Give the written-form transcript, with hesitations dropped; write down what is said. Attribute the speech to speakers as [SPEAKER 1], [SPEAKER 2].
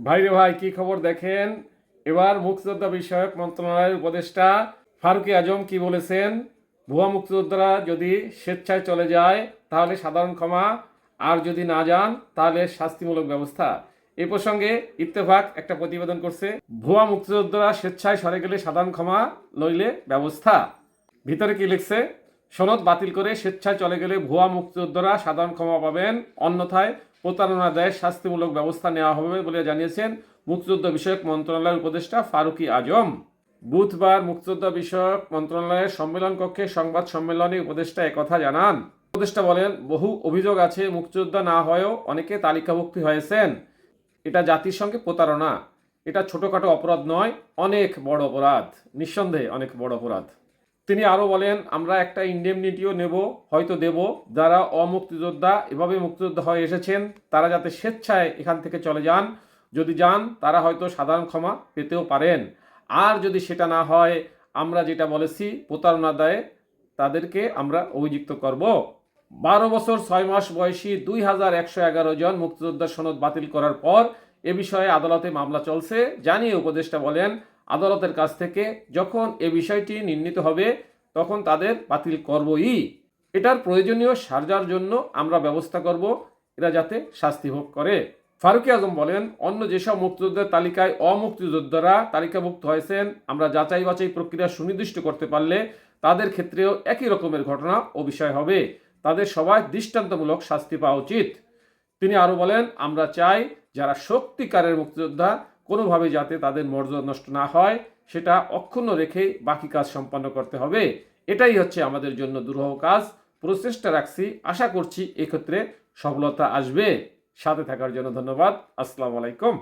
[SPEAKER 1] ভাইরে ভাই, কি খবর দেখেন। এবার মুক্তিযোদ্ধা বিষয়ক মন্ত্রণালয়ের উপদেষ্টা ফারুকী আজম কি বলেছেন? ভুয়া মুক্তিযোদ্ধারা যদি স্বেচ্ছায় চলে যায় তাহলে সাধারণ ক্ষমা, আর যদি না যান তাহলে শাস্তিমূলক ব্যবস্থা। এ প্রসঙ্গে ইত্তেফাক একটা প্রতিবেদন করছে, ভুয়া মুক্তিযোদ্ধারা স্বেচ্ছায় সরে গেলে সাধারণ ক্ষমা, নইলে ব্যবস্থা। ভিতরে কি লিখছে? সনদ বাতিল করে স্বেচ্ছায় চলে গেলে ভুয়া মুক্তিযোদ্ধারা সাধারণ ক্ষমা পাবেন, অন্যথায় প্রতারণা দায়ে শাস্তিমূলক ব্যবস্থা নেওয়া হবে বলে জানিয়েছেন মুক্তিযোদ্ধা বিষয়ক মন্ত্রণালয়ের উপদেষ্টা ফারুকী আজম। বুধবার মুক্তিযোদ্ধা বিষয়ক মন্ত্রণালয়ের সম্মেলন কক্ষে সংবাদ সম্মেলনে উপদেষ্টা একথা জানান। উপদেষ্টা বলেন, বহু অভিযোগ আছে, মুক্তিযোদ্ধা না হয়েও অনেকে তালিকাভুক্তি হয়েছেন। এটা জাতিসংঘে প্রতারণা। এটা ছোটখাটো অপরাধ নয়, অনেক বড় অপরাধ, নিঃসন্দেহে অনেক বড় অপরাধ। তিনি আরও বলেন, আমরা একটা ইন্ডেমনিটিও নেব, হয়তো দেব, যারা অমুক্তিযোদ্ধা এভাবে মুক্তিযোদ্ধা হয়ে এসেছেন তারা যাতে স্বেচ্ছায় এখান থেকে চলে যান। যদি যান তারা হয়তো সাধারণ ক্ষমা পেতেও পারেন। আর যদি সেটা না হয়, আমরা যেটা বলেছি প্রতারণা দায়ে তাদেরকে আমরা অভিযুক্ত করব। 12 বছর 6 মাস বয়সী 2111 জন মুক্তিযোদ্ধার সনদ বাতিল করার পর এ বিষয়ে আদালতে মামলা চলছে জানিয়ে উপদেষ্টা বলেন, আদালতের কাছ থেকে যখন এ বিষয়টি নির্ণীত হবে তখন তাদের বাতিল করবই। এটার প্রয়োজনীয় সাজার জন্য আমরা ব্যবস্থা করব, এরা যাতে শাস্তি ভোগ করে। ফারুকী আজম বলেন, অন্য যেসব মুক্তিযোদ্ধার তালিকায় অমুক্তিযোদ্ধারা তালিকাভুক্ত হয়েছেন, আমরা যাচাই বাছাই প্রক্রিয়া সুনির্দিষ্ট করতে পারলে তাদের ক্ষেত্রেও একই রকমের ঘটনা ও বিষয় হবে। তাদের সবাই দৃষ্টান্তমূলক শাস্তি পাওয়া উচিত। তিনি আরও বলেন, আমরা চাই যারা সত্যিকারের মুক্তিযোদ্ধা কোনোভাবে যাতে তাদের মর্যাদা নষ্ট না হয় সেটা অক্ষুণ্ণ রেখেই বাকি কাজ সম্পন্ন করতে হবে। এটাই হচ্ছে আমাদের জন্য দুরূহ কাজ। প্রচেষ্টা রাখছি, আশা করছি এক্ষেত্রে সফলতা আসবে। সাথে থাকার জন্য ধন্যবাদ। আসসালামু আলাইকুম।